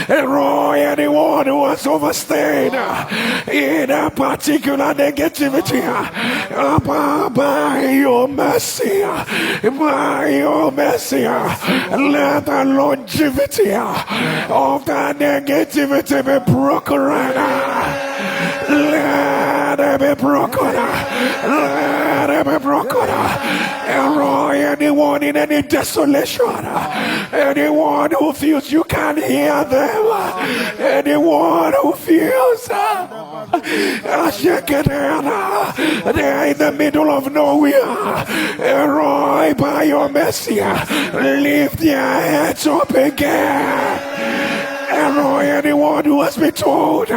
EL-ROI, anyone who has overstayed in a particular negativity, by your mercy, let the longevity of that negativity be broken right now. Let it be broken. Let it be broken. EL-ROI, anyone in any desolation, anyone who feels you can't hear them, anyone who feels they're in the middle of nowhere, EL-ROI, by your mercy, lift their heads up again. EL-ROI, anyone who has been told,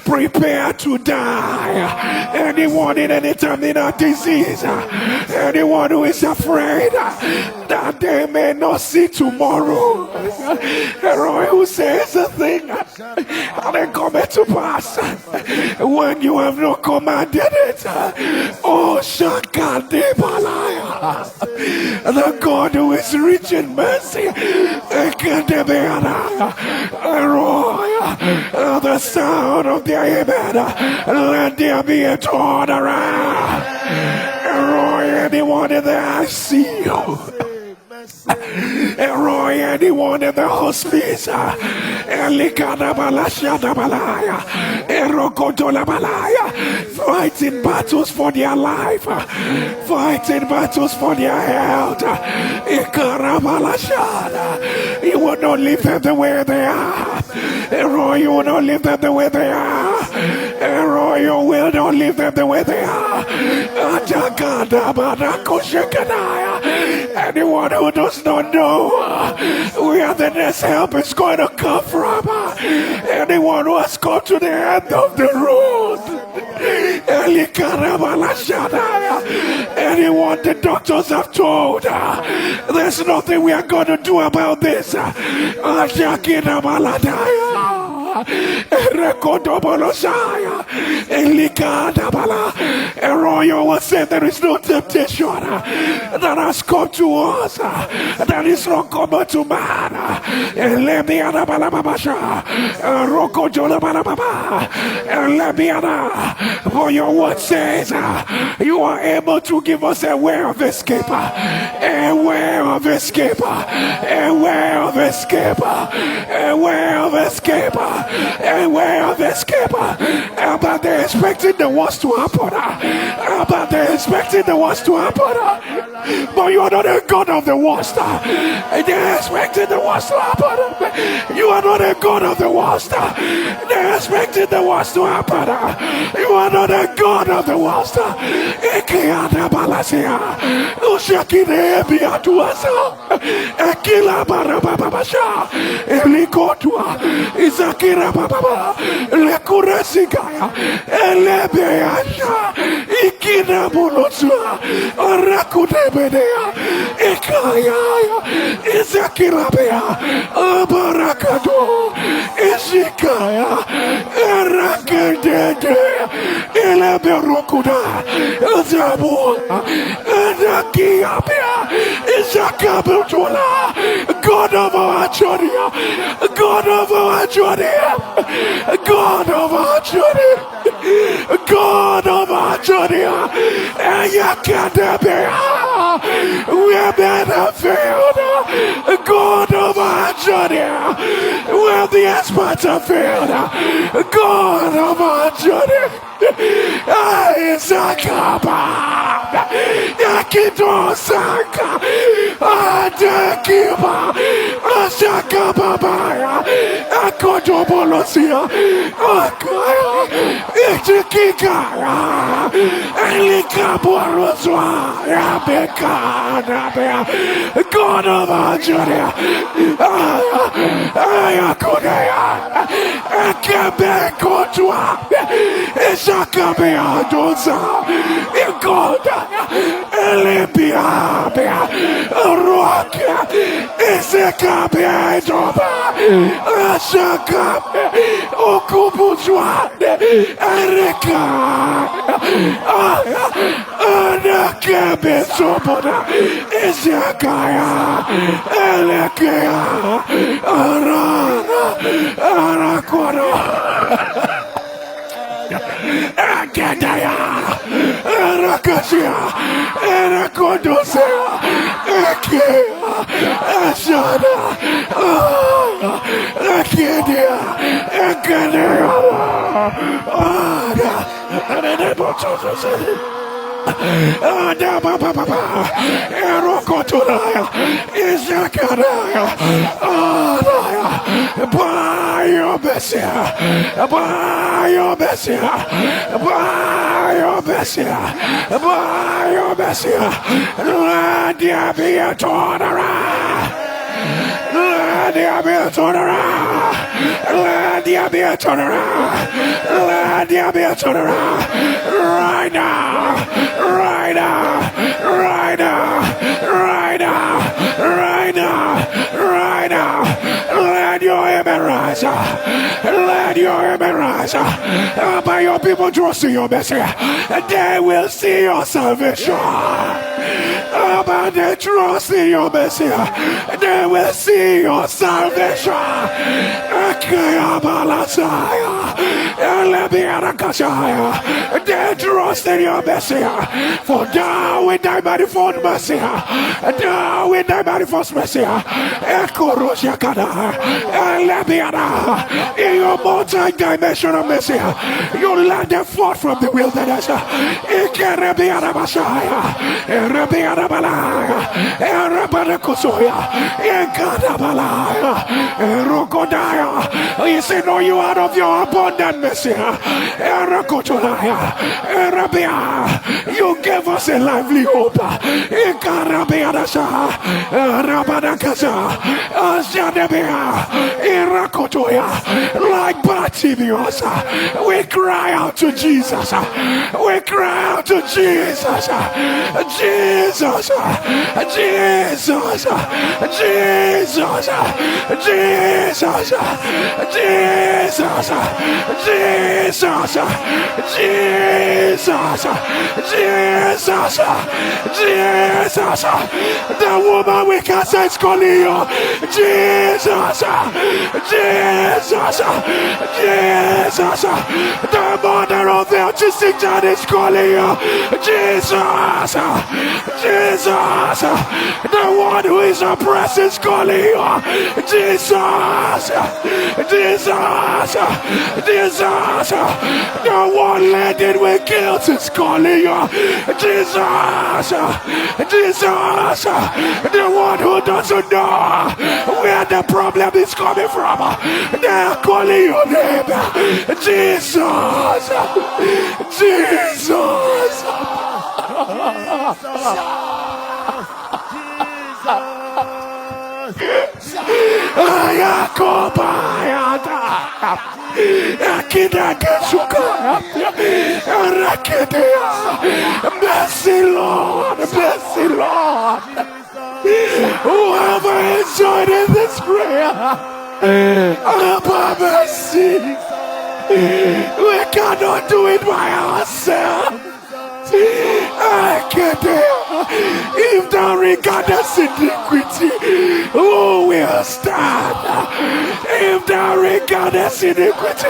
prepare to die, anyone in any terminal disease, anyone who is afraid that they may not see tomorrow, EL-ROI, who says a thing and then come to pass when you have not commanded it. Oh, Shakadebalaya, the God who is rich in mercy, EL-ROI, the sound of their amen, let there be a turnaround. EL-ROI, anyone in the ICU, EL-ROI, anyone in the hospice, fighting battles for their life, fighting battles for their health. You will not leave them the way they are. EL-ROI, you will not leave them the way they are. EL-ROI, you will not leave them the way they are. Anyone who does not know where the next help is going to come from, anyone who has come to the end of the road, anyone the doctors have told, there's nothing we are going to do about this. EL-ROI will say there is no temptation that has come to us that is not common to man. For your word says you are able to give us a way of escape, a way of escape, a way of escape, a way of escape, a way of escape. But they're expecting the worst to happen. But they're expecting the worst to happen. But you are not a God of the worst. They're expecting the worst to happen. You are not a God of the worst. They're expecting the worst to happen. You are not a God of the worst. Ikina Bolosua, Arakudebedea, Ekaya, Izakirabea, Abarakado, Izikaya, Arakadede, Eleberokuda, Zabu, Adakiabea, Izakabutula, God of our journey, God of our journey, God of our journey, God of our journey, we have been failed. God of our journey, where the experts have failed. God of our journey, Isakaba, Yakito Saka, Adakiba, Asakababaya, Akotobolosia, Akaya, Ichikikaya, Elikaboroswa, Yabeka, God of our journey, Ayakodea, Akabekotwa, Isakabea Dosa, God, Elebia, Rock, Ezekabia Joba, Ashakabe, Okubujuane, Ereka, Anakabe Soboda, Ezekaya, Elekea, Arana, Arakono. Agadaya, Arakasia, Arakodosea, Akea, Ashana, Akadia, Akadea, Ada Baba, Erokotoraya, Isakaraya, Adaya, Biobesia, Biobesia, Biobesia, Biobesia, Ladia Beatonara. Ladia Beatonara, Ladia Beatonara, Ladia Beatonara, right now, right now, right now, right now, right now, right now. Let your amen rise, let your amen rise. By your people trust in your mercy, and they will see your salvation. About the trust in your mercy, they will see your salvation. They trust in your mercy, for thou with thy manifold mercy, thou with thy manifold mercy, in your multi-dimensional mercy, you led them forth from the wilderness. You say, no, you out of your abundant mercy. You gave us a lively hope. Like Bartimaeus, we cry out to Jesus. We cry out to Jesus. Jesus, Jesus, Jesus, Jesus, Jesus, Jesus, Jesus, Jesus, Jesus. The woman we can say is calling you. Jesus, Jesus, Jesus. The mother of the autistic child is calling you. Jesus, Jesus. The one who is oppressed is calling you. Jesus, Jesus, Jesus. The one laden with guilt is calling you. Jesus, Jesus. The one who doesn't know where the problem is coming from, they are calling your name. Jesus, Jesus. Mercy, Lord, mercy, Lord. Whoever is joining this prayer, mercy. We cannot do it by ourselves. If thou regardest iniquity, who will stand? If thou regardest iniquity,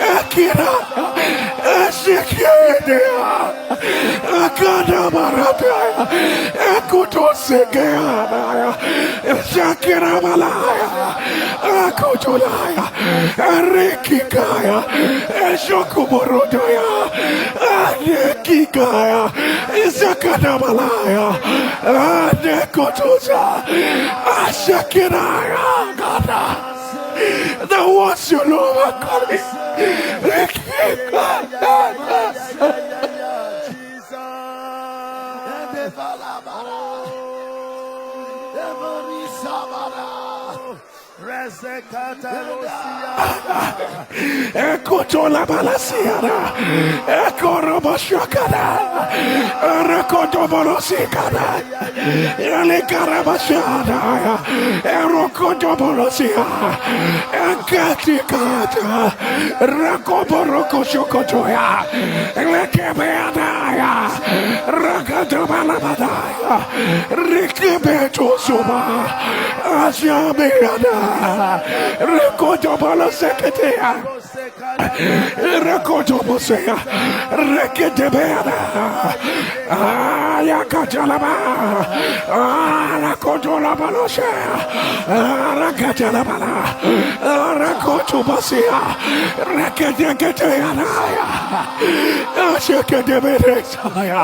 Akira, Ezekiel, Akadabarata, Akutosegeana, Zakiramalaya, Akutulaya, Rekikaya, Ezokuborodoya, Anekikaya, Zakadamalaya, Anekotosa, Ashakiraya, Gada. The ones you love are coming. Ekotola balasiana, ekoroboshakada, erekotobolosikada, elekarabashada, erokotobolosia, ekatikata, rakoborokoshokotoya, elekebeadaya, rakatobalabadaya, rikebetosuba, asyabeada, rekotoboloseketea, Rakotobosea, Reketebera, Ayakatalaba, Rakotolabalosea, Rakatalabala, Rakotobosea, Reketeketea, Ashakadeberesaya,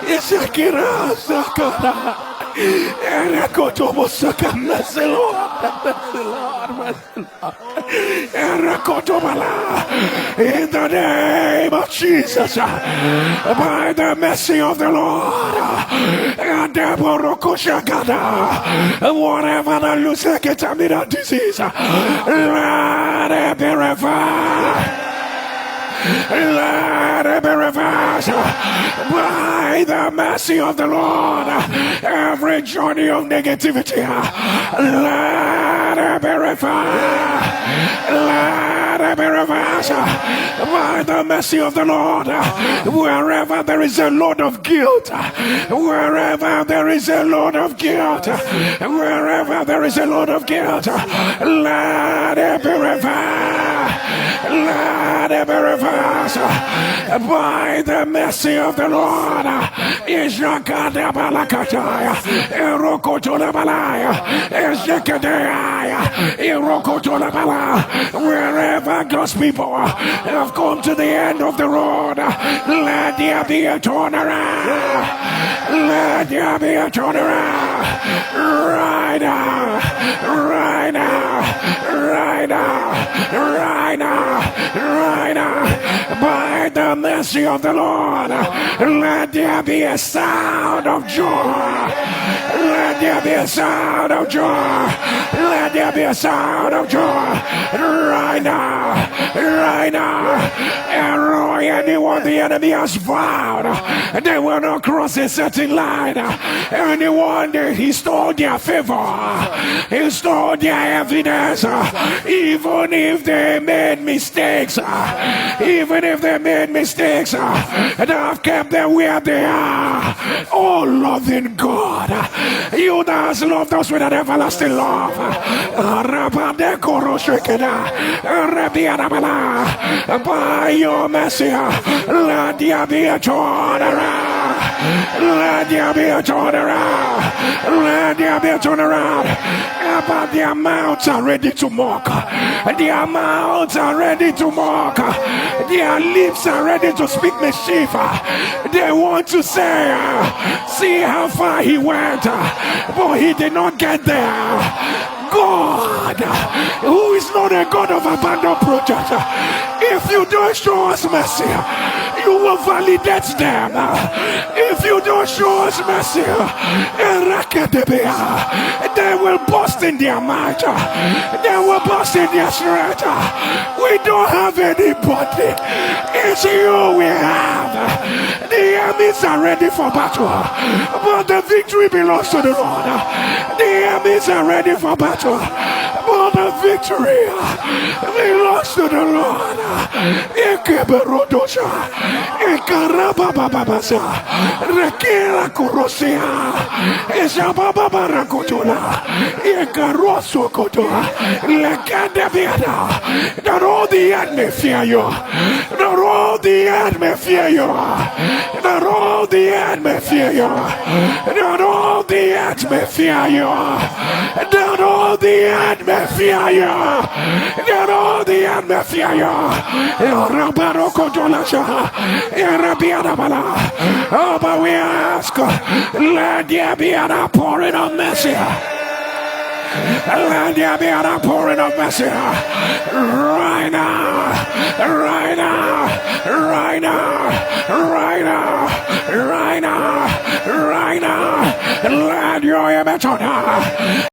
Isakira, Sakara. Mercy, Lord. In the name of Jesus, by the mercy of the Lord, whatever the loose disease, let it be revived. Let it be reversed by the mercy of the Lord. Every journey of negativity, let it be reversed. Let it be reversed by the mercy of the Lord. Wherever there is a load of guilt, wherever there is a load of guilt, wherever there is a load of guilt, let it be reversed. Let it be reversed by the mercy of the Lord. Wherever God's people have come to the end of the road, let there be a turnaround. Let there be a turnaround right now, right now, right now, right now, right now. By the mercy of the Lord, let there be a sound of joy. Let there be a sound of joy. Let there be a sound of joy right now, right now. EL-ROI, anyone the enemy has vowed, they will not cross a certain line. Anyone he stole their favor, he stole their evidence, even if they made mistakes, even if they made mistakes, and I've kept them where they are. Oh, loving God, you that has loved us with an everlasting love. By your mercy, let there be a turnaround. Let there be a turnaround. Let there be a turnaround. But their mouths are ready to mock. Their mouths are ready to mock. Their lips are ready to speak mischief. They want to say, see how far he went, but he did not get there. God, who is not a God of abandoned projects, if you don't show us mercy, you will validate them. If you don't show us mercy, they will burst in their might. They will burst in their strength. We don't have anybody. It's you we have. The enemies are ready for battle, but the victory belongs to the Lord. The enemies are ready for battle, but the victory belongs to the Lord. Ekarabababasa, Rekela Kurosia, Esababarakotola, Ekarosokotoa, Lekadabiada. Not all the end may fear you. Not all the end may fear you. Not all the end may fear you. Not all the end may fear you. Not all the end may fear you. Not all the end may fear you. Oh, but we ask, let there be an outpouring of mercy. Let there be an outpouring of mercy right now, right now, right now, right now, right now, right now. Let your image on